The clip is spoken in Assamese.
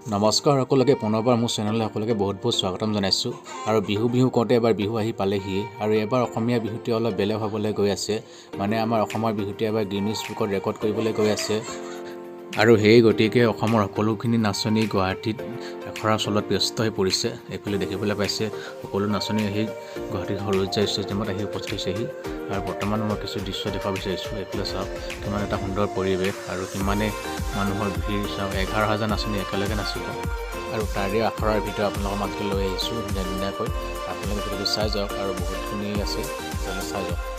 নমস্কাৰ সকলোকে পুনৰবাৰ মোৰ চেনেললৈ সকলোকে বহুত স্বাগতম জনাইছোঁ আৰু বিহু কওঁতে এবাৰ বিহু আহি পালেহি আৰু এবাৰ অসমীয়া বিহুটি অলপ বেলেগ হ'বলৈ গৈ আছে মানে আমাৰ অসমৰ বিহুটি এবাৰ গিনিজ বুকত ৰেকৰ্ড কৰিবলৈ গৈ আছে আৰু সেই গতিকে অসমৰ সকলোখিনি নাচনি গুৱাহাটীত এখৰা চলত ব্যস্ত হৈ পৰিছে এইফালে দেখিবলৈ পাইছে সকলো নাচনি আহি গুৱাহাটীৰ সৰুজা ষ্টেডিয়ামত আহি উপস্থিত হৈছেহি আৰু বৰ্তমান মই কিছু দৃশ্য দেখাব বিচাৰিছোঁ এইফালে চাওক কিমান এটা সুন্দৰ পৰিৱেশ আৰু কিমানে মানুহৰ ভিৰ চাওক 11,000 নাচনি একেলগে নাচিব আৰু তাৰে আখৰাৰ ভিতৰত আপোনালোকৰ মাজলৈ লৈ আহিছোঁ ধুনীয়াকৈ আপোনালোকে ভিডিঅ'টো চাই যাওক আৰু বহুতখিনি আছে চাই যাওক